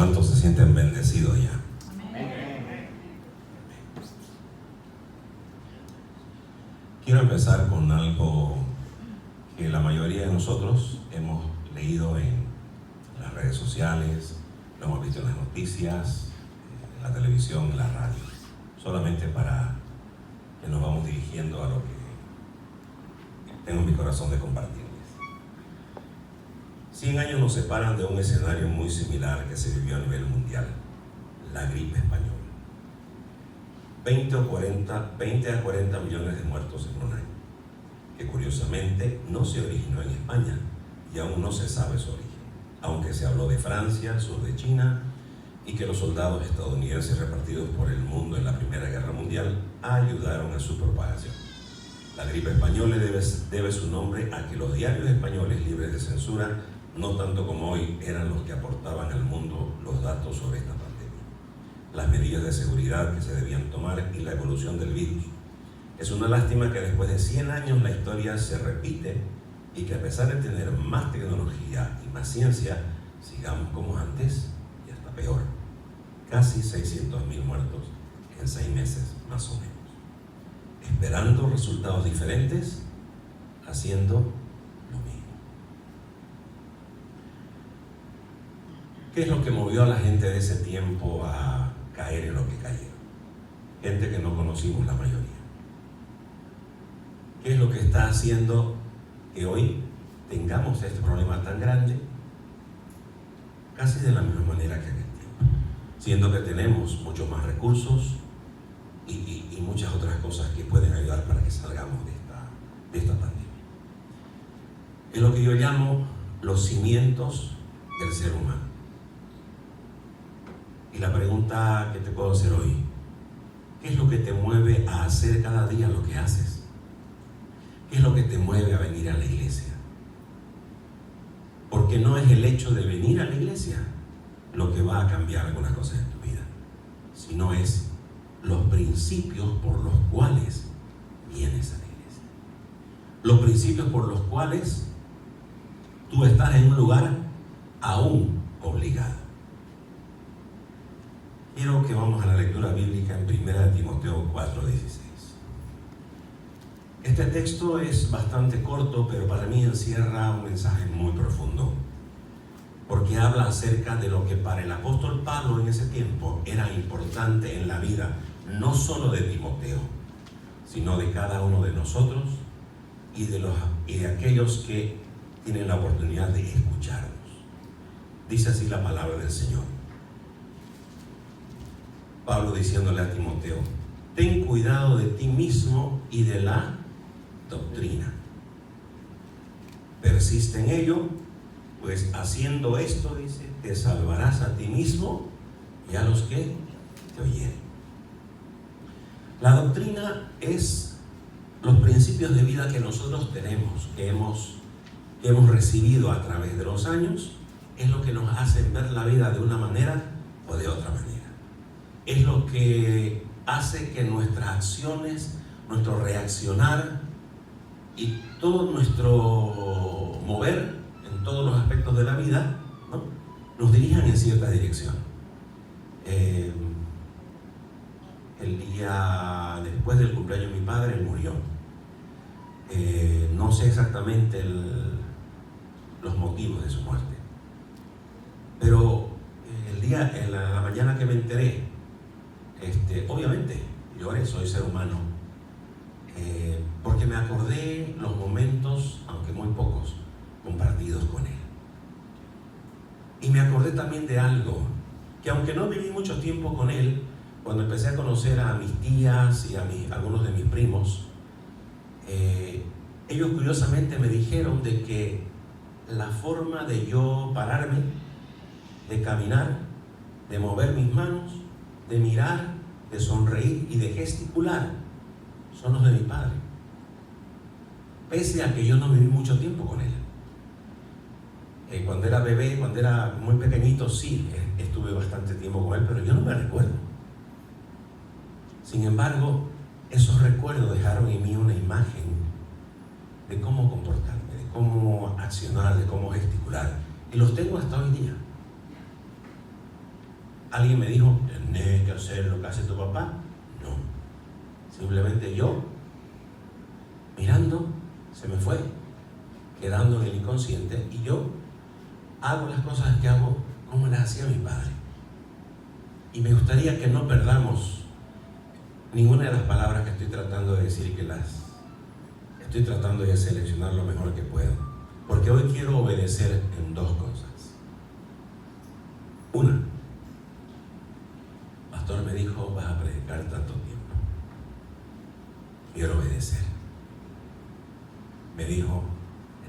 ¿Cuántos se sienten bendecidos ya? Quiero empezar con algo que la mayoría de nosotros hemos leído en las redes sociales, lo hemos visto en las noticias, en la televisión, en la radio, solamente para que nos vamos dirigiendo a lo que tengo en mi corazón de compartirles. 100 años nos separan de un escenario muy similar que se vivió a nivel mundial, la gripe española. 20 a 40 millones de muertos en un año, que curiosamente no se originó en España y aún no se sabe su origen, aunque se habló de Francia, sur de China, y que los soldados estadounidenses repartidos por el mundo en la Primera Guerra Mundial ayudaron a su propagación. La gripe española debe su nombre a que los diarios españoles libres de censura, no tanto como hoy, eran los que aportaban al mundo los datos sobre esta pandemia, las medidas de seguridad que se debían tomar y la evolución del virus. Es una lástima que después de 100 años la historia se repite y que a pesar de tener más tecnología y más ciencia, sigamos como antes y hasta peor. Casi 600.000 muertos en 6 meses, más o menos. Esperando resultados diferentes, haciendo lo mismo. ¿Qué es lo que movió a la gente de ese tiempo a caer en lo que cayeron? Gente que no conocimos la mayoría. ¿Qué es lo que está haciendo que hoy tengamos este problema tan grande? Casi de la misma manera que en el tiempo, siendo que tenemos muchos más recursos y muchas otras cosas que pueden ayudar para que salgamos de esta pandemia. Es lo que yo llamo los cimientos del ser humano. Y la pregunta que te puedo hacer hoy: ¿qué es lo que te mueve a hacer cada día lo que haces? ¿Qué es lo que te mueve a venir a la iglesia? Porque no es el hecho de venir a la iglesia lo que va a cambiar algunas cosas en tu vida, sino es los principios por los cuales vienes a la iglesia. Los principios por los cuales tú estás en un lugar aún obligado. Quiero que vamos a la lectura bíblica en 1 Timoteo 4:16. Este texto es bastante corto, pero para mí encierra un mensaje muy profundo, porque habla acerca de lo que para el apóstol Pablo en ese tiempo era importante en la vida, no solo de Timoteo, sino de cada uno de nosotros y de aquellos que tienen la oportunidad de escucharnos. Dice así la palabra del Señor. Pablo diciéndole a Timoteo: ten cuidado de ti mismo y de la doctrina. Persiste en ello, pues haciendo esto, dice, te salvarás a ti mismo y a los que te oyeren. La doctrina es los principios de vida que nosotros tenemos, que hemos recibido a través de los años. Es lo que nos hace ver la vida de una manera o de otra manera. Es lo que hace que nuestras acciones, nuestro reaccionar y todo nuestro mover en todos los aspectos de la vida, ¿no?, nos dirijan en cierta dirección. El día después del cumpleaños de mi padre, él murió. No sé exactamente los motivos de su muerte, pero en la mañana que me enteré, obviamente lloré, soy ser humano, porque me acordé los momentos, aunque muy pocos, compartidos con él. Y me acordé también de algo, que aunque no viví mucho tiempo con él, cuando empecé a conocer a mis tías y a algunos de mis primos, ellos curiosamente me dijeron de que la forma de yo pararme, de caminar, de mover mis manos, de mirar, de sonreír y de gesticular son los de mi padre, pese a que yo no viví mucho tiempo con él. Cuando era bebé, cuando era muy pequeñito, sí, estuve bastante tiempo con él, pero yo no me recuerdo. Sin embargo, esos recuerdos dejaron en mí una imagen de cómo comportarme, de cómo accionar, de cómo gesticular, y los tengo hasta hoy día. ¿Alguien me dijo, tienes que hacer lo que hace tu papá? No. Simplemente yo, mirando, se me fue, quedando en el inconsciente, y yo hago las cosas que hago como las hacía mi padre. Y me gustaría que no perdamos ninguna de las palabras que estoy tratando de decir, que las estoy tratando de seleccionar lo mejor que puedo. Porque hoy quiero obedecer en dos cosas. Una, pastor me dijo, vas a predicar tanto tiempo. Quiero obedecer. Me dijo,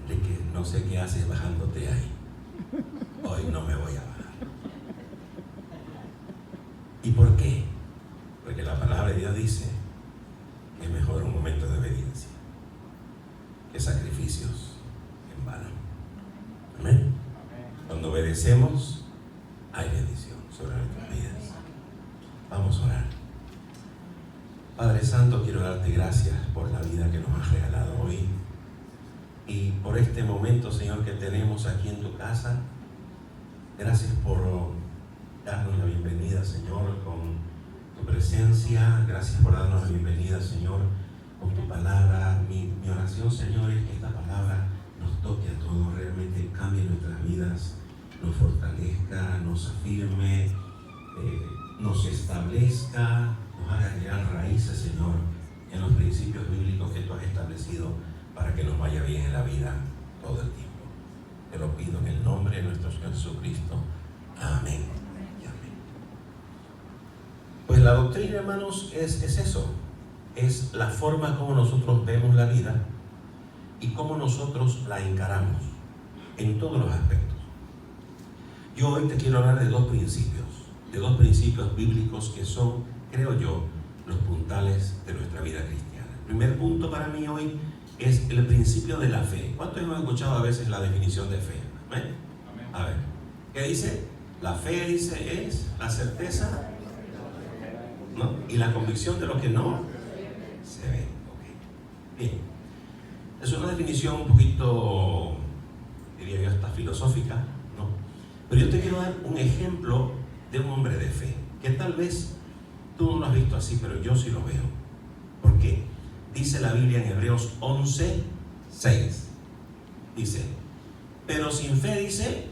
Enrique, no sé qué haces bajándote ahí. Hoy no me voy a bajar. ¿Y por qué? Porque la palabra de Dios dice que es mejor un momento de obediencia que sacrificios en vano. Amén. Cuando obedecemos, hay bendición sobre nuestras vidas. Vamos a orar. Padre Santo, quiero darte gracias por la vida que nos has regalado hoy y por este momento, Señor, que tenemos aquí en tu casa. Gracias por darnos la bienvenida, Señor, con tu presencia. Gracias por darnos la bienvenida, Señor, con tu palabra. Mi oración, Señor, es que esta palabra nos toque a todos, realmente cambie nuestras vidas, nos fortalezca, nos afirme, nos establezca, nos haga crear raíces, Señor, en los principios bíblicos que tú has establecido para que nos vaya bien en la vida todo el tiempo. Te lo pido en el nombre de nuestro Señor Jesucristo. Amén. Y amén. Pues la doctrina, hermanos, es eso. Es la forma como nosotros vemos la vida y cómo nosotros la encaramos en todos los aspectos. Yo hoy te quiero hablar de dos principios bíblicos que son, creo yo, los puntales de nuestra vida cristiana. El primer punto para mí hoy es el principio de la fe. ¿Cuántos hemos escuchado a veces la definición de fe? ¿Amén? A ver, ¿qué dice? La fe, dice, es la certeza, ¿no? Y la convicción de lo que no se ve. Okay. Bien. Es una definición un poquito, diría yo, hasta filosófica, ¿no? Pero yo te quiero dar un ejemplo de un hombre de fe, que tal vez tú no lo has visto así, pero yo sí lo veo. ¿Por qué? Dice la Biblia en Hebreos 11:6. Dice, pero sin fe, dice,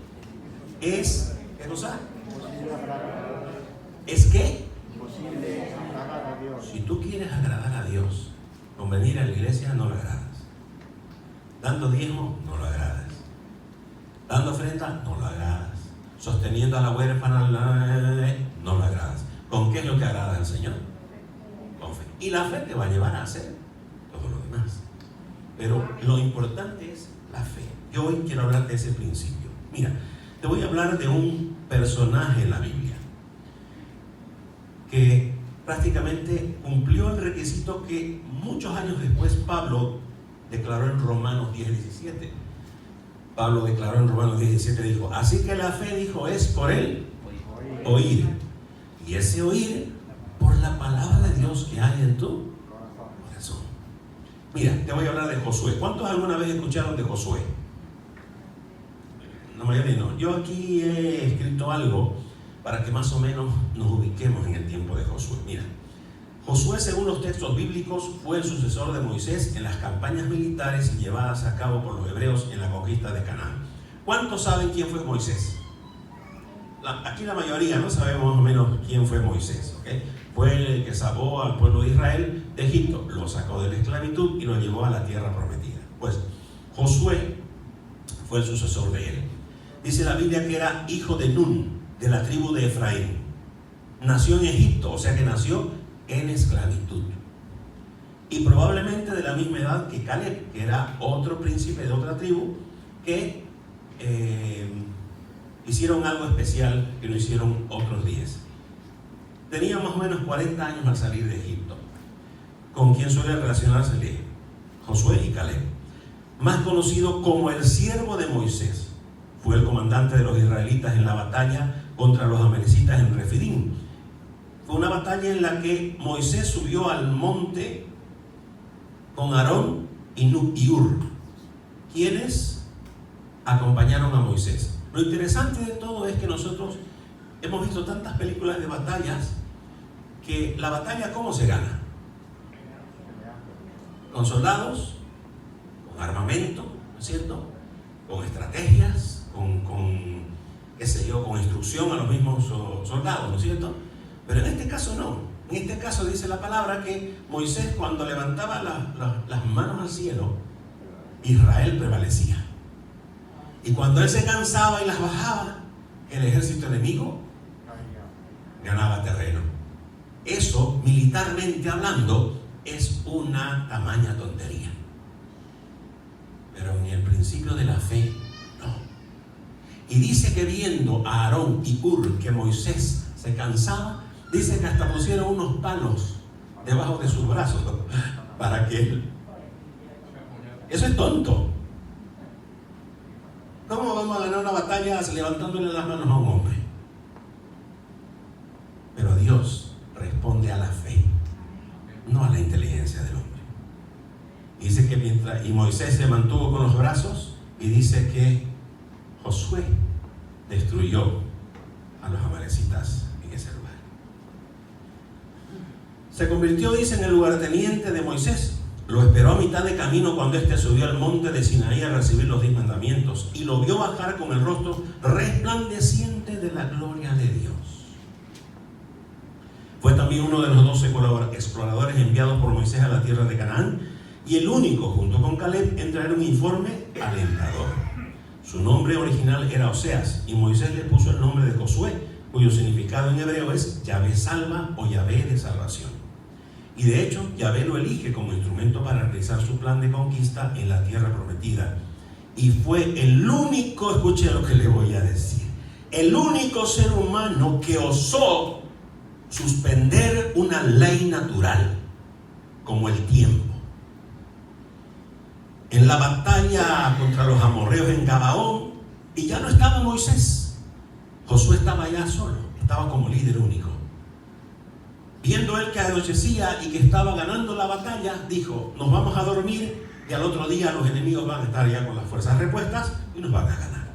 es, ¿qué cosa? ¿Es qué? Imposible agradar a Dios. Si tú quieres agradar a Dios, con venir a la iglesia no lo agradas. Dando diezmo, no lo agradas. Dando ofrenda, no lo agradas. Sosteniendo a la huérfana, no lo agradas. ¿Con qué es lo que agrada al Señor? Con fe. Y la fe te va a llevar a hacer todo lo demás. Pero lo importante es la fe. Yo hoy quiero hablar de ese principio. Mira, te voy a hablar de un personaje en la Biblia que prácticamente cumplió el requisito que muchos años después Pablo declaró en Romanos 10:17. Pablo declaró en Romanos 10:17, dijo, así que la fe, dijo, es por el oír. Y ese oír por la palabra de Dios que hay en tu corazón. Mira, te voy a hablar de Josué. ¿Cuántos alguna vez escucharon de Josué? La mayoría no. Yo aquí he escrito algo para que más o menos nos ubiquemos en el tiempo de Josué. Mira, Josué, según los textos bíblicos, fue el sucesor de Moisés en las campañas militares llevadas a cabo por los hebreos en la conquista de Canaán. ¿Cuántos saben quién fue Moisés? Aquí la mayoría no sabemos más o menos quién fue Moisés, ¿okay? Fue el que sacó al pueblo de Israel de Egipto, lo sacó de la esclavitud y lo llevó a la tierra prometida. Pues Josué fue el sucesor de él. Dice la Biblia que era hijo de Nun, de la tribu de Efraín. Nació en Egipto, o sea que nació en esclavitud. Y probablemente de la misma edad que Caleb, que era otro príncipe de otra tribu, que hicieron algo especial que no hicieron otros 10. Tenían más o menos 40 años al salir de Egipto. ¿Con quién suele relacionarse? Josué y Caleb. Más conocido como el siervo de Moisés. Fue el comandante de los israelitas en la batalla contra los amalecitas en Refidim. Fue una batalla en la que Moisés subió al monte con Aarón y Hur, quienes acompañaron a Moisés. Lo interesante de todo es que nosotros hemos visto tantas películas de batallas que la batalla, ¿cómo se gana? Con soldados, con armamento, ¿no es cierto? Con estrategias, qué sé yo, con instrucción a los mismos soldados, ¿no es cierto? Pero en este caso no. En este caso dice la palabra que Moisés, cuando levantaba las manos al cielo, Israel prevalecía. Y cuando él se cansaba y las bajaba, el ejército enemigo ganaba terreno. Eso, militarmente hablando, es una tamaña tontería. Pero en el principio de la fe, no. Y dice que viendo a Aarón y Hur que Moisés se cansaba, dice que hasta pusieron unos palos debajo de sus brazos para que él... Eso es tonto. ¿Cómo vamos a ganar una batalla levantándole las manos a un hombre? Pero Dios responde a la fe, no a la inteligencia del hombre. Dice que y Moisés se mantuvo con los brazos, y dice que Josué destruyó a los amalecitas en ese lugar. Se convirtió, dice, en el lugarteniente de Moisés. Lo esperó a mitad de camino cuando éste subió al monte de Sinaí a recibir los 10 mandamientos, y lo vio bajar con el rostro resplandeciente de la gloria de Dios. Fue también uno de los 12 exploradores enviados por Moisés a la tierra de Canaán, y el único, junto con Caleb, en traer un informe alentador. Su nombre original era Oseas, y Moisés le puso el nombre de Josué, cuyo significado en hebreo es Yahvé salva o Yahvé de salvación. Y de hecho, Yahvé lo elige como instrumento para realizar su plan de conquista en la tierra prometida. Y fue el único, escuche lo que le voy a decir, el único ser humano que osó suspender una ley natural, como el tiempo. En la batalla contra los amorreos en Gabaón, y ya no estaba Moisés, Josué estaba ya solo, estaba como líder único. Viendo él que anochecía y que estaba ganando la batalla, dijo: nos vamos a dormir y al otro día los enemigos van a estar ya con las fuerzas repuestas y nos van a ganar.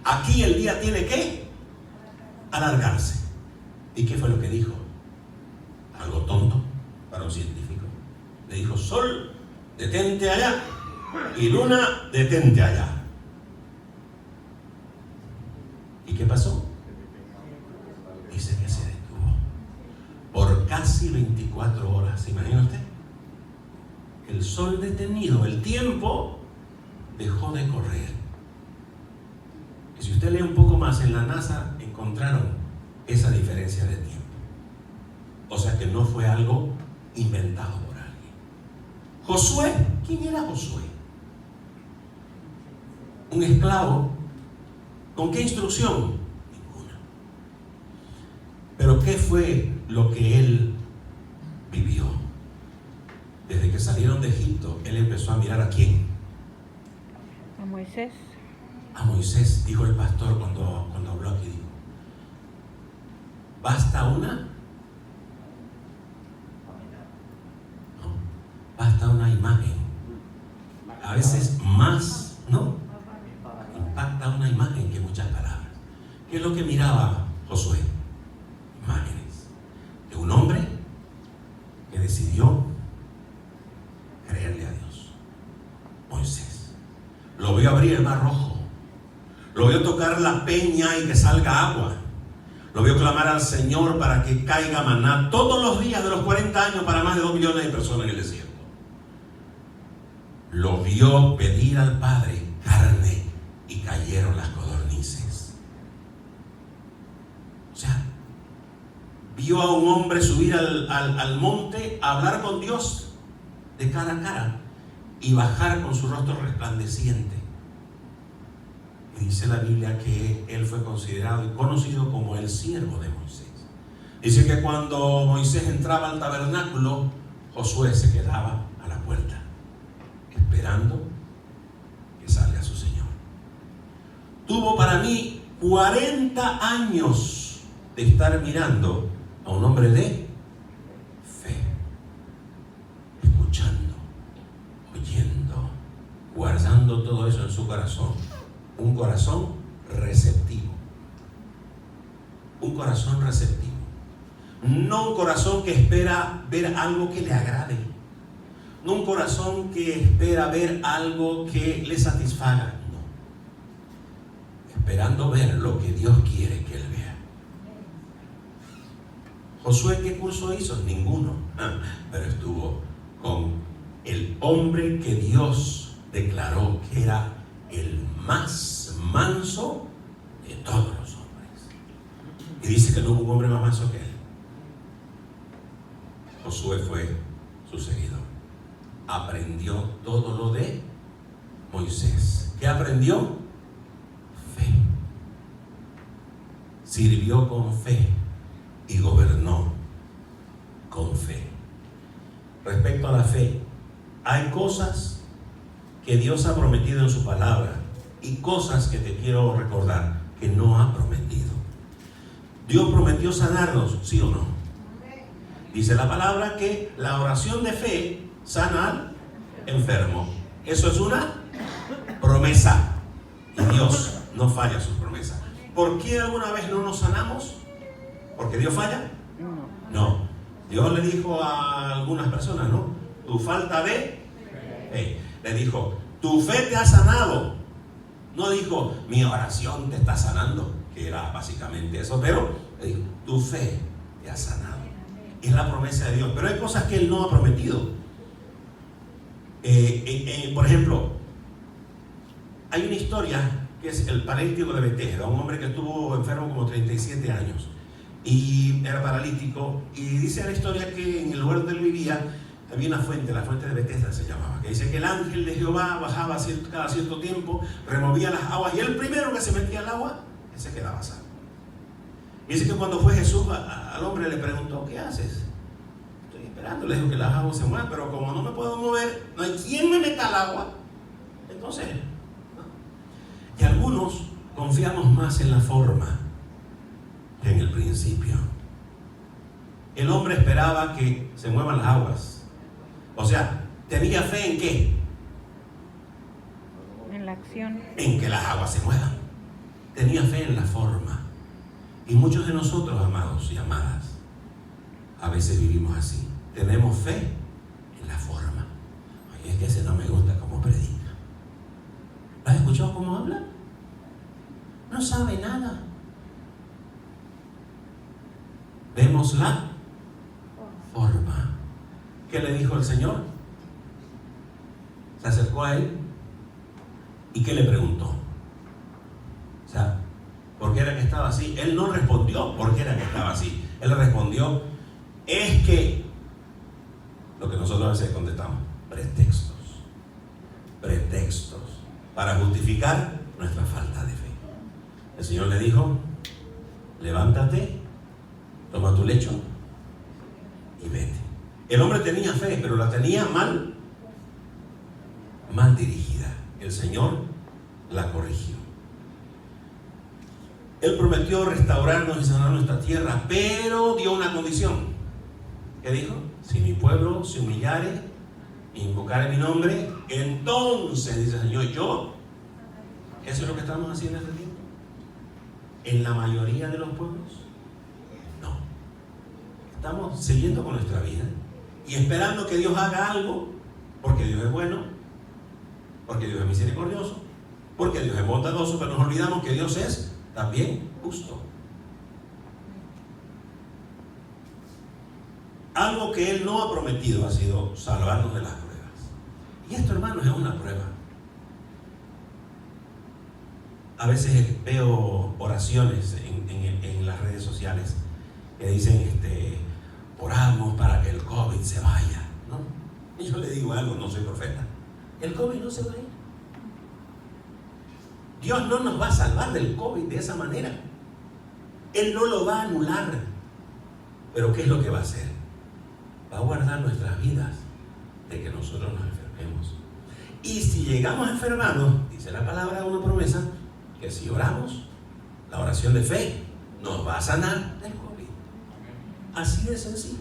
Aquí el día tiene que alargarse. ¿Y qué fue lo que dijo? Algo tonto para un científico. Le dijo: sol, detente allá, y luna, detente allá. ¿Y qué pasó? Dice que se detuvo por casi 24 horas. ¿Se imagina usted? El sol detenido, el tiempo dejó de correr. Y si usted lee un poco más, en la NASA encontraron esa diferencia de tiempo. O sea que no fue algo inventado por alguien. Josué, ¿quién era Josué? Un esclavo. ¿Con qué instrucción? Ninguna. Pero ¿qué fue lo que él vivió? Desde que salieron de Egipto, él empezó a mirar ¿a quién? A Moisés. A Moisés, dijo el pastor cuando habló aquí. Dijo: ¿basta una? No, basta una imagen. A veces más, ¿no? Impacta una imagen que muchas palabras. ¿Qué es lo que miraba Josué? Imágenes de un hombre que decidió creerle a Dios. Moisés lo vio abrir el mar rojo, lo vio tocar la peña y que salga agua, lo vio clamar al Señor para que caiga maná todos los días de los 40 años para más de 2 millones de personas en el desierto. Lo vio pedir al Padre carne y cayeron las codornices. O sea, vio a un hombre subir al monte a hablar con Dios de cara a cara y bajar con su rostro resplandeciente. Y dice la Biblia que él fue considerado y conocido como el siervo de Moisés. Dice que cuando Moisés entraba al tabernáculo, Josué se quedaba a la puerta, esperando que salga su Señor. Tuvo para mí 40 años de estar mirando a un hombre de fe, escuchando, oyendo, guardando todo eso en su corazón. Un corazón receptivo. un corazón receptivo. No un corazón que espera ver algo que le agrade. No un corazón que espera ver algo que le satisfaga. No. Esperando ver lo que Dios quiere que él vea. Josué, ¿qué curso hizo? Ninguno. Pero estuvo con el hombre que Dios declaró que era el más manso de todos los hombres. Y dice que no hubo un hombre más manso que él. Josué fue su seguidor. Aprendió todo lo de Moisés. ¿Qué aprendió? Fe. Sirvió con fe y gobernó con fe. Respecto a la fe, hay cosas que Dios ha prometido en su palabra y cosas que te quiero recordar que no ha prometido. Dios prometió sanarnos, ¿sí o no? Dice la palabra que la oración de fe sana al enfermo. Eso es una promesa. Y Dios no falla sus promesas. ¿Por qué alguna vez no nos sanamos? ¿Porque Dios falla? No. Dios le dijo a algunas personas, ¿no? Tu falta de fe. Le dijo, tu fe te ha sanado. No dijo, mi oración te está sanando, que era básicamente eso, pero le dijo, tu fe te ha sanado. Es la promesa de Dios. Pero hay cosas que Él no ha prometido. Por ejemplo, hay una historia que es el paralítico de Betesda, un hombre que estuvo enfermo como 37 años y era paralítico, y dice la historia que en el lugar donde él vivía había una fuente, la fuente de Betesda se llamaba, que dice que el ángel de Jehová bajaba cada cierto tiempo, removía las aguas y el primero que se metía al agua, ese quedaba sano. Y dice que cuando fue Jesús al hombre le preguntó, ¿qué haces? Le dijo que las aguas se mueven, pero como no me puedo mover, no hay quien me meta al agua. Entonces, ¿no? Y algunos confiamos más en la forma que en el principio. El hombre esperaba que se muevan las aguas. O sea, ¿tenía fe en qué? En la acción. En que las aguas se muevan. Tenía fe en la forma. Y muchos de nosotros, amados y amadas, a veces vivimos así. Tenemos fe en la forma. Oye, es que ese no me gusta cómo predica. ¿Lo has escuchado cómo habla? No sabe nada. Vemos la forma. ¿Qué le dijo el Señor? Se acercó a él y ¿qué le preguntó? O sea, ¿por qué era que estaba así? Él no respondió por qué era que estaba así. Él respondió, es que lo que nosotros a veces contestamos, pretextos para justificar nuestra falta de fe. El Señor le dijo, levántate, toma tu lecho y vete. El hombre tenía fe, pero la tenía mal dirigida. El Señor la corrigió. Él prometió restaurarnos y sanar nuestra tierra, pero dio una condición. ¿Qué dijo? Si mi pueblo se humillare e invocare mi nombre, entonces, dice el Señor, yo, ¿eso es lo que estamos haciendo en este tiempo? ¿En la mayoría de los pueblos? No. Estamos siguiendo con nuestra vida y esperando que Dios haga algo, porque Dios es bueno, porque Dios es misericordioso, porque Dios es bondadoso, pero nos olvidamos que Dios es también justo. Algo que Él no ha prometido ha sido salvarnos de las pruebas. Y esto, hermanos, es una prueba. A veces veo oraciones en las redes sociales que dicen, oramos para que el COVID se vaya, ¿no? Y yo le digo algo, no soy profeta. El COVID no se va a ir. Dios no nos va a salvar del COVID de esa manera. Él no lo va a anular. Pero ¿qué es lo que va a hacer? Va a guardar nuestras vidas de que nosotros nos enfermemos. Y si llegamos a enfermarnos, dice la palabra, una promesa, que si oramos, la oración de fe nos va a sanar del COVID. Así de sencillo.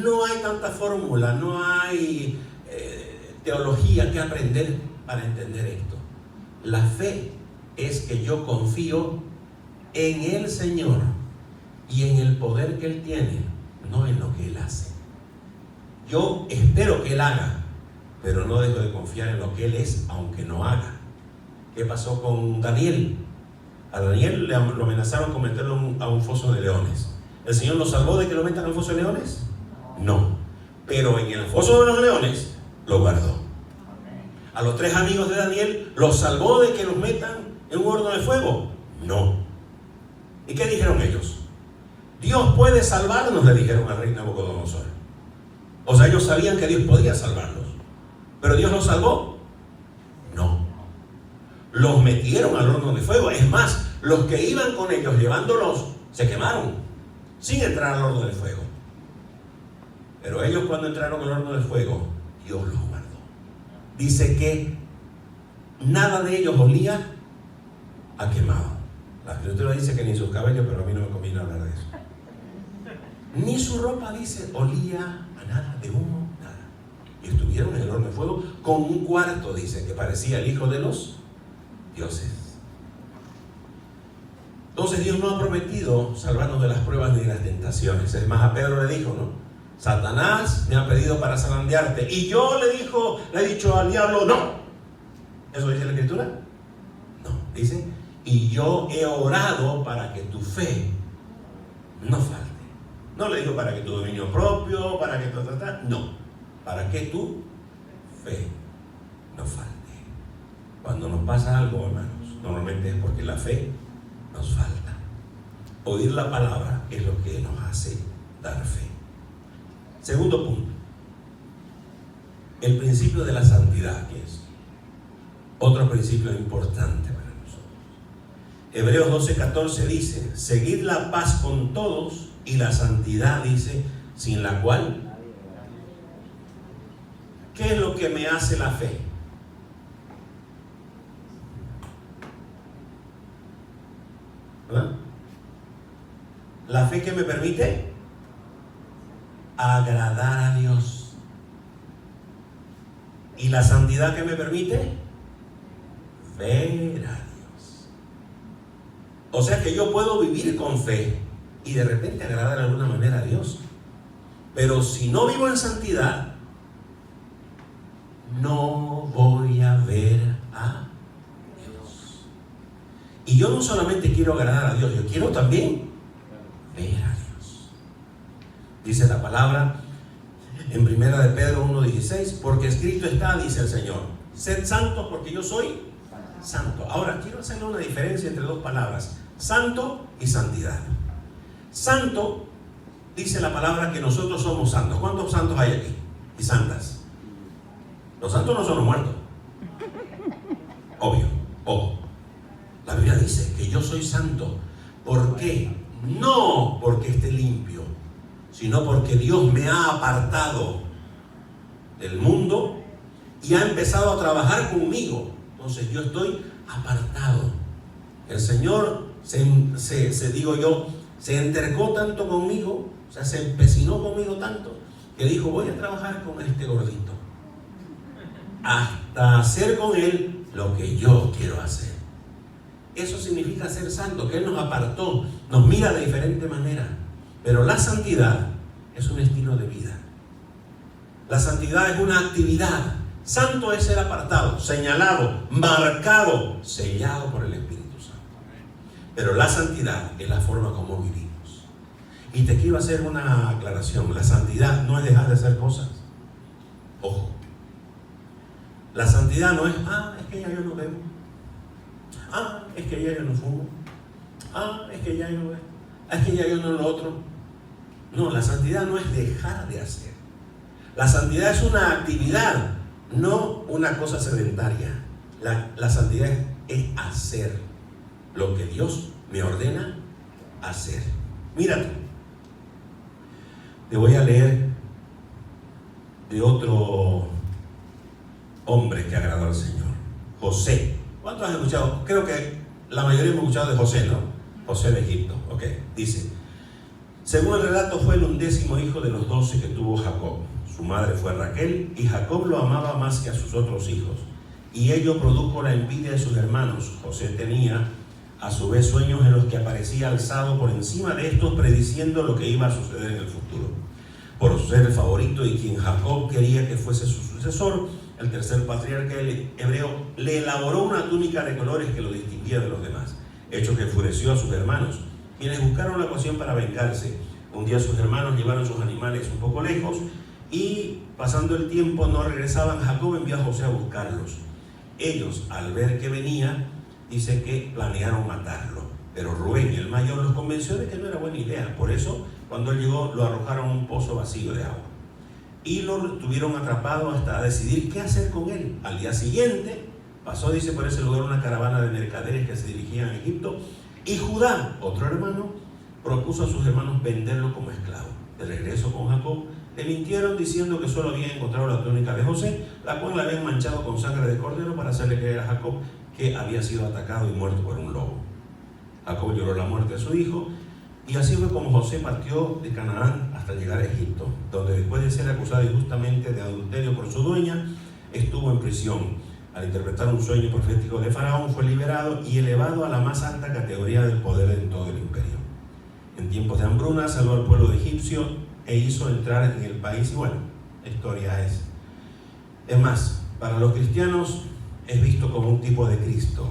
No hay tanta fórmula, no hay teología que aprender para entender esto. La fe es que yo confío en el Señor y en el poder que Él tiene, no en lo que Él hace. Yo espero que Él haga, pero no dejo de confiar en lo que Él es, aunque no haga. ¿Qué pasó con Daniel? A Daniel lo amenazaron con meterlo a un foso de leones. ¿El Señor lo salvó de que lo metan al foso de leones? No. Pero en el foso de los leones lo guardó. A los 3 amigos de Daniel, ¿los salvó de que los metan en un horno de fuego? No. ¿Y qué dijeron ellos? Dios puede salvarnos, le dijeron al rey Nabucodonosor. O sea, ellos sabían que Dios podía salvarlos. ¿Pero Dios los salvó? No. Los metieron al horno de fuego. Es más, los que iban con ellos llevándolos se quemaron sin entrar al horno de fuego. Pero ellos, cuando entraron al horno de fuego, Dios los guardó. Dice que nada de ellos olía a quemado. La escritura dice que ni sus cabellos, pero a mí no me conviene hablar de eso. Ni su ropa, dice, olía a nada, de humo, nada. Y estuvieron en el horno de fuego con un cuarto, dice, que parecía el hijo de los dioses. Entonces Dios no ha prometido salvarnos de las pruebas ni de las tentaciones. Es más, a Pedro le dijo, ¿no? Satanás me ha pedido para zarandearte. Y yo le he dicho al diablo, no. ¿Eso dice la escritura? No, dice, y yo he orado para que tu fe no falte. No le digo para que tu dominio propio, para que no, para que tu fe no falte. Cuando nos pasa algo, hermanos, normalmente es porque la fe nos falta. Oír la palabra es lo que nos hace dar fe. Segundo punto, el principio de la santidad, que es otro principio importante para nosotros. Hebreos 12:14 dice, seguid la paz con todos y la santidad, dice, sin la cual, ¿qué es lo que me hace la fe? ¿Verdad? La fe que me permite agradar a Dios. Y la santidad que me permite ver a Dios. O sea que yo puedo vivir con fe y de repente agradar de alguna manera a Dios. Pero si no vivo en santidad, no voy a ver a Dios. Y yo no solamente quiero agradar a Dios, yo quiero también ver a Dios. Dice la palabra en 1 de Pedro 1:16, porque escrito está, dice el Señor, sed santos porque yo soy santo. Ahora quiero hacerle una diferencia entre dos palabras, santo y santidad. Santo, dice la palabra que nosotros somos santos. ¿Cuántos santos hay aquí? Y santas. Los santos no son los muertos. Obvio, ojo. La Biblia dice que yo soy santo. ¿Por qué? No porque esté limpio, sino porque Dios me ha apartado del mundo y ha empezado a trabajar conmigo. Entonces yo estoy apartado. El Señor se entercó tanto conmigo, o sea, se empecinó conmigo tanto, que dijo, voy a trabajar con este gordito hasta hacer con él lo que yo quiero hacer. Eso significa ser santo, que Él nos apartó, nos mira de diferente manera. Pero la santidad es un estilo de vida. La santidad es una actividad. Santo es ser apartado, señalado, marcado, sellado por el Espíritu Santo. Pero la santidad es la forma como vivimos. Y te quiero hacer una aclaración. La santidad no es dejar de hacer cosas. Ojo. La santidad no es, es que ya yo no bebo. Es que ya yo no fumo. Es que ya yo no, es que ya yo no lo otro. No, la santidad no es dejar de hacer. La santidad es una actividad, no una cosa sedentaria. La santidad es hacer lo que Dios me ordena hacer. Mira tú, te voy a leer de otro hombre que agradó al Señor, José. ¿Cuántos han escuchado? Creo que la mayoría hemos escuchado de José, ¿no? José de Egipto, ok. Dice, según el relato fue el 11º hijo de los 12 que tuvo Jacob. Su madre fue Raquel y Jacob lo amaba más que a sus otros hijos. Y ello produjo la envidia de sus hermanos. José tenía a su vez sueños en los que aparecía alzado por encima de estos, prediciendo lo que iba a suceder en el futuro. Por ser el favorito y quien Jacob quería que fuese su sucesor, el tercer patriarca hebreo le elaboró una túnica de colores que lo distinguía de los demás, hecho que enfureció a sus hermanos, quienes buscaron la ocasión para vengarse. Un día sus hermanos llevaron sus animales un poco lejos y, pasando el tiempo, no regresaban. Jacob envió a José a buscarlos. Ellos, al ver que venía, dice que planearon matarlo, pero Rubén, el mayor, los convenció de que no era buena idea. Por eso, cuando él llegó, lo arrojaron a un pozo vacío de agua y lo tuvieron atrapado hasta decidir qué hacer con él. Al día siguiente pasó, dice, por ese lugar una caravana de mercaderes que se dirigían a Egipto, y Judá, otro hermano, propuso a sus hermanos venderlo como esclavo. De regreso con Jacob, le mintieron diciendo que solo habían encontrado la túnica de José, la cual la habían manchado con sangre de cordero para hacerle creer a Jacob que había sido atacado y muerto por un lobo. Jacob lloró la muerte de su hijo, y así fue como José partió de Canaán hasta llegar a Egipto, donde después de ser acusado injustamente de adulterio por su dueña, estuvo en prisión. Al interpretar un sueño profético de Faraón, fue liberado y elevado a la más alta categoría del poder en todo el imperio. En tiempos de hambruna salvó al pueblo de egipcio e hizo entrar en el país. Y bueno, la historia es más, para los cristianos es visto como un tipo de Cristo,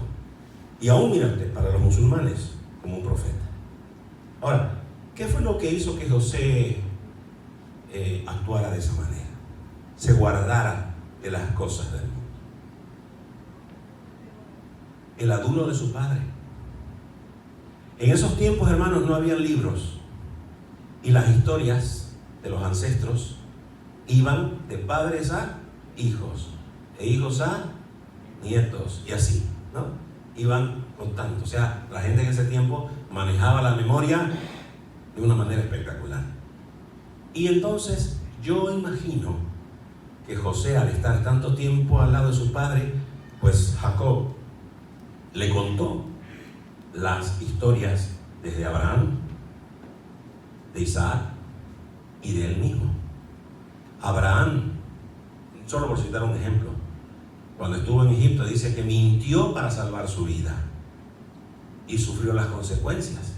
y aún, mírate, para los musulmanes como un profeta. Ahora, ¿qué fue lo que hizo que José actuara de esa manera? Se guardara de las cosas del mundo. El adulto de su padre. En esos tiempos, hermanos, no había libros, y las historias de los ancestros iban de padres a hijos, de hijos a nietos, y así, ¿no? Iban contando. O sea, la gente en ese tiempo manejaba la memoria de una manera espectacular. Y entonces yo imagino que José, al estar tanto tiempo al lado de su padre, pues Jacob le contó las historias desde Abraham, de Isaac y de él mismo. Abraham, solo por citar un ejemplo, cuando estuvo en Egipto, dice que mintió para salvar su vida y sufrió las consecuencias.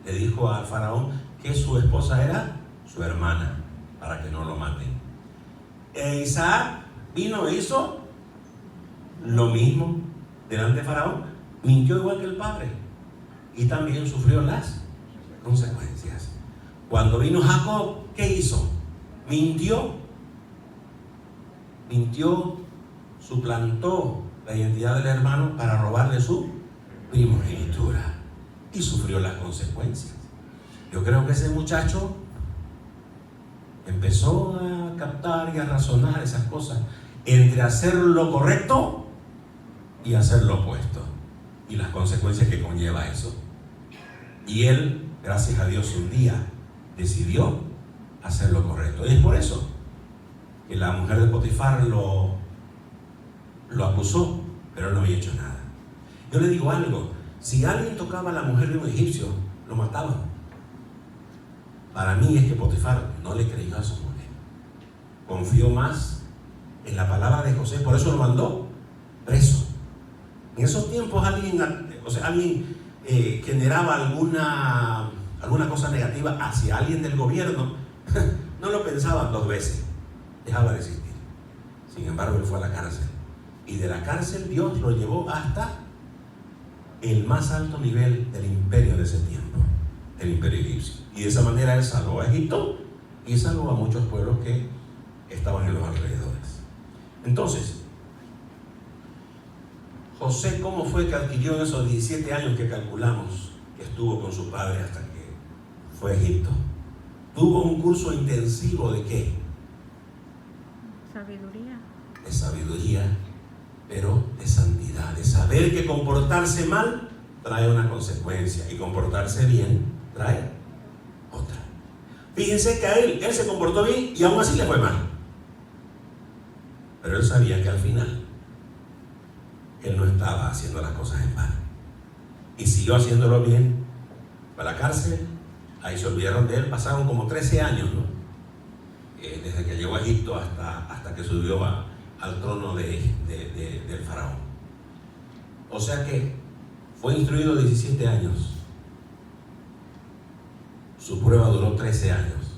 Le dijo al faraón que su esposa era su hermana, para que no lo maten. Isaac vino e hizo lo mismo delante de faraón, mintió igual que el padre y también sufrió las consecuencias. Cuando vino Jacob, ¿qué hizo? Mintió, suplantó la identidad del hermano para robarle su primogenitura y sufrió las consecuencias. Yo creo que ese muchacho empezó a captar y a razonar esas cosas entre hacer lo correcto y hacer lo opuesto, y las consecuencias que conlleva eso. Y él, gracias a Dios, un día decidió hacer lo correcto. Y es por eso que la mujer de Potifar lo acusó, pero él no había hecho nada. Yo le digo algo: si alguien tocaba a la mujer de un egipcio, lo mataban. Para mí es que Potifar no le creyó a su mujer, confió más en la palabra de José, por eso lo mandó preso. En esos tiempos alguien generaba alguna cosa negativa hacia alguien del gobierno, no lo pensaban dos veces, dejaba de existir. Sin embargo, él fue a la cárcel, y de la cárcel Dios lo llevó hasta el más alto nivel del imperio de ese tiempo, el imperio egipcio. Y de esa manera él salvó a Egipto y salvó a muchos pueblos que estaban en los alrededores. Entonces, José, ¿cómo fue que adquirió en esos 17 años que calculamos que estuvo con su padre hasta que fue a Egipto? Tuvo un curso intensivo ¿de qué? Sabiduría. De sabiduría, pero de santidad, de saber que comportarse mal trae una consecuencia y comportarse bien trae otra. Fíjense que a él se comportó bien y aún así le fue mal, pero él sabía que al final él no estaba haciendo las cosas en vano y siguió haciéndolo bien. Fue a la cárcel, ahí se olvidaron de él, pasaron como 13 años, ¿no? Desde que llegó a Egipto hasta que subió al trono del faraón. O sea que Fue instruido 17 años. Su prueba duró 13 años.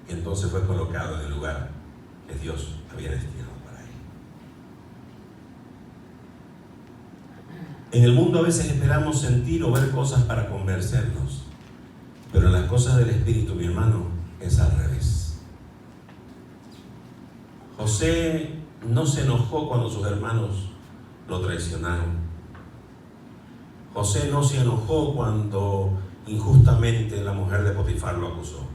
Y entonces fue colocado en el lugar que Dios había destinado para él. En el mundo a veces esperamos sentir o ver cosas para convencernos. Pero en las cosas del Espíritu, mi hermano, es al revés. José no se enojó cuando sus hermanos lo traicionaron. José no se enojó cuando injustamente la mujer de Potifar lo acusó.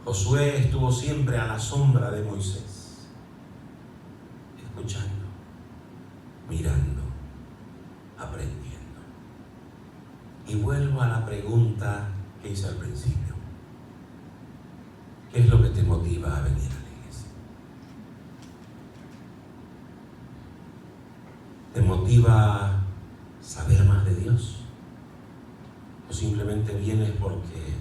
Josué estuvo siempre a la sombra de Moisés, escuchando, mirando, aprendiendo. Y vuelvo a la pregunta que hice al principio. ¿Qué es lo que te motiva a venir a la iglesia? ¿Te motiva saber más de Dios? ¿O simplemente vienes porque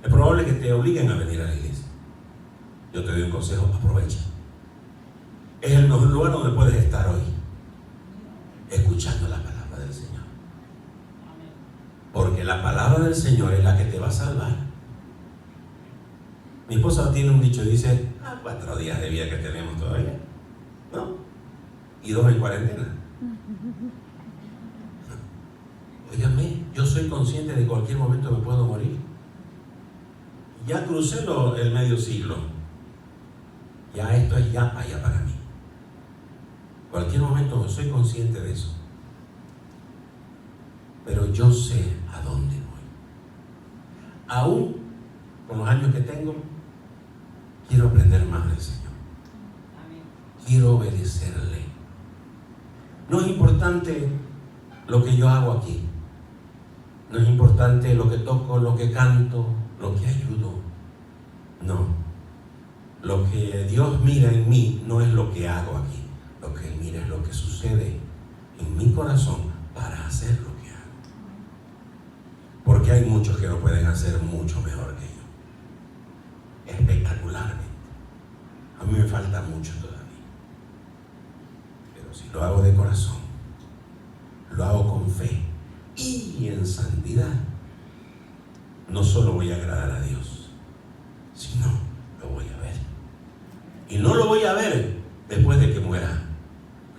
es probable que te obliguen a venir a la iglesia? Yo te doy un consejo, aprovecha. Es el mejor lugar donde puedes estar hoy, escuchando la palabra del Señor. Porque la palabra del Señor es la que te va a salvar. Mi esposa tiene un dicho, dice, 4 días de vida que tenemos todavía, ¿no? Y 2 en cuarentena. Óigame, yo soy consciente de que en cualquier momento me puedo morir. Ya crucé el medio siglo. Ya esto es ya allá para mí. En cualquier momento soy consciente de eso. Pero yo sé a dónde voy. Aún con los años que tengo, quiero aprender más del Señor. Quiero obedecerle. No es importante lo que yo hago aquí. No es importante lo que toco, lo que canto, lo que ayudo. No. Lo que Dios mira en mí no es lo que hago aquí. Lo que Él mira es lo que sucede en mi corazón para hacer lo que hago. Porque hay muchos que lo pueden hacer mucho mejor que yo. Espectacularmente. A mí me falta mucho todavía. Pero si lo hago de corazón, lo hago con fe y en santidad, no solo voy a agradar a Dios, sino lo voy a ver. Y no lo voy a ver después de que muera.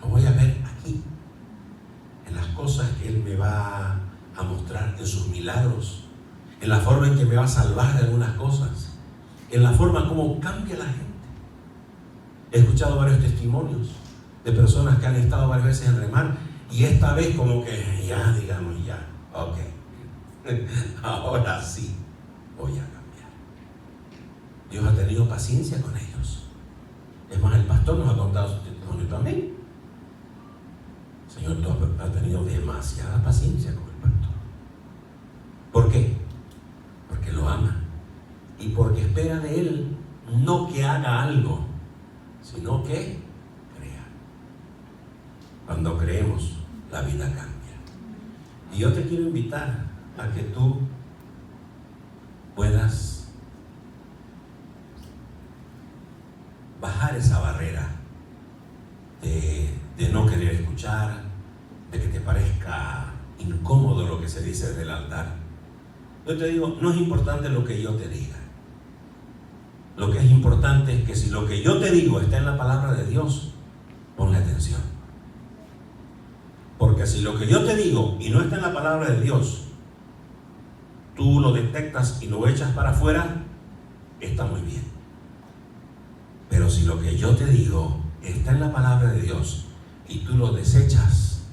Lo voy a ver aquí, en las cosas que Él me va a mostrar, en sus milagros, en la forma en que me va a salvar de algunas cosas, en la forma como cambia la gente. He escuchado varios testimonios de personas que han estado varias veces en remar y esta vez como que ya, digamos, ya, ok, ahora sí voy a cambiar. Dios ha tenido paciencia con ellos. Es más, el pastor nos ha contado su testimonio también. Señor, tú has tenido demasiada paciencia con el pastor. ¿Por qué? Porque lo ama y porque espera de él no que haga algo, sino que crea. Cuando creemos, la vida cambia. Y yo te quiero invitar a que tú puedas bajar esa barrera de no querer escuchar, de que te parezca incómodo lo que se dice desde el altar. Yo te digo, no es importante lo que yo te diga. Lo que es importante es que si lo que yo te digo está en la palabra de Dios, ponle atención. Porque si lo que yo te digo y no está en la palabra de Dios, tú lo detectas y lo echas para afuera, está muy bien. Pero si lo que yo te digo está en la palabra de Dios y tú lo desechas,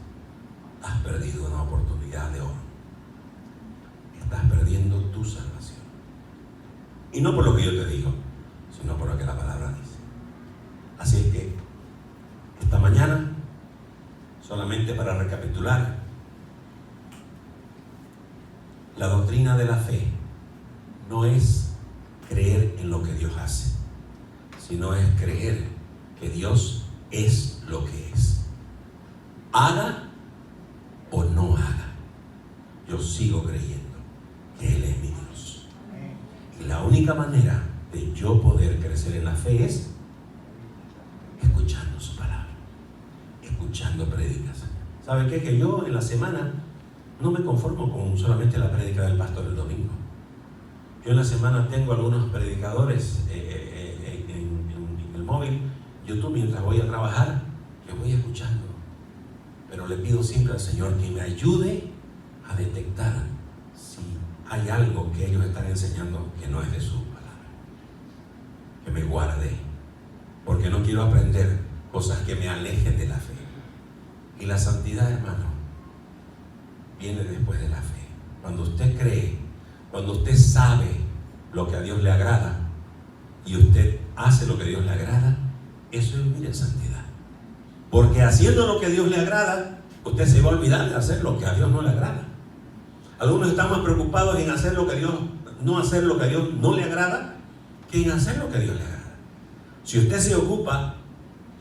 has perdido una oportunidad de oro. Estás perdiendo tu salvación. Y no por lo que yo te digo, sino por lo que la palabra dice. Así es que esta mañana, solamente para recapitular, la doctrina de la fe no es creer en lo que Dios hace, sino es creer que Dios es lo que es. Haga o no haga, yo sigo creyendo que Él es mi Dios. Y la única manera de yo poder crecer en la fe es escuchando su palabra. ¿Sabe qué? Que yo en la semana no me conformo con solamente la prédica del pastor el domingo. Yo en la semana tengo algunos predicadores en el móvil, YouTube, mientras voy a trabajar, yo voy escuchando. Pero le pido siempre al Señor que me ayude a detectar si hay algo que ellos están enseñando que no es de su palabra. Que me guarde, porque no quiero aprender cosas que me alejen de la fe. Y la santidad, hermano, viene después de la fe. Cuando usted cree, cuando usted sabe lo que a Dios le agrada y usted hace lo que a Dios le agrada, eso es vivir en santidad. Porque haciendo lo que a Dios le agrada, usted se va a olvidar de hacer lo que a Dios no le agrada. Algunos están más preocupados en hacer lo que Dios, no hacer lo que a Dios no le agrada, que en hacer lo que a Dios le agrada. Si usted se ocupa,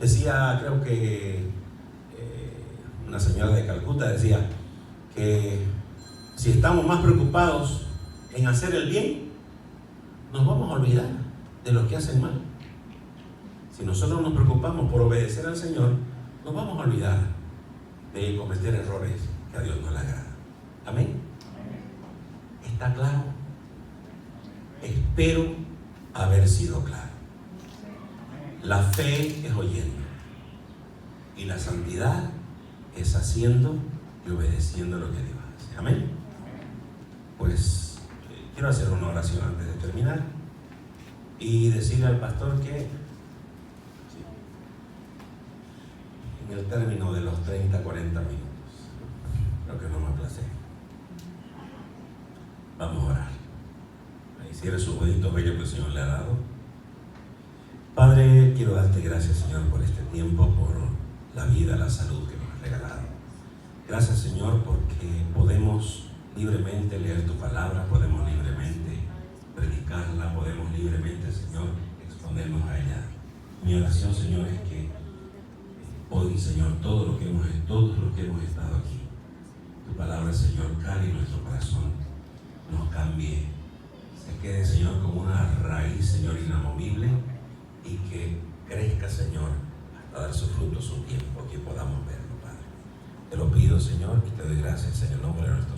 decía, creo que una señora de Calcuta decía que si estamos más preocupados en hacer el bien, nos vamos a olvidar de los que hacen mal. Si nosotros nos preocupamos por obedecer al Señor, nos vamos a olvidar de cometer errores que a Dios no le agrada. Amén. ¿Está claro? Espero haber sido claro. La fe es oyendo y la santidad es haciendo y obedeciendo lo que Dios hace. Amén. Pues quiero hacer una oración antes de terminar y decirle al pastor que en el término de los 30, 40 minutos, creo que no me aplacé. Vamos a orar. Ahí cierre sus ojitos bellos que el Señor le ha dado. Padre, quiero darte gracias, Señor, por este tiempo, por la vida, la salud que nos has regalado. Gracias, Señor, porque podemos libremente leer tu palabra, podemos libremente predicarla, podemos libremente, Señor, exponernos a ella. Mi oración, Señor, es que hoy, Señor, todos los que hemos estado aquí, tu palabra, Señor, cale en nuestro corazón, nos cambie, se quede, Señor, como una raíz, Señor, inamovible, y que crezca, Señor, hasta dar su fruto, su tiempo, que podamos verlo, Padre. Te lo pido, Señor, y te doy gracias en el nombre de nuestro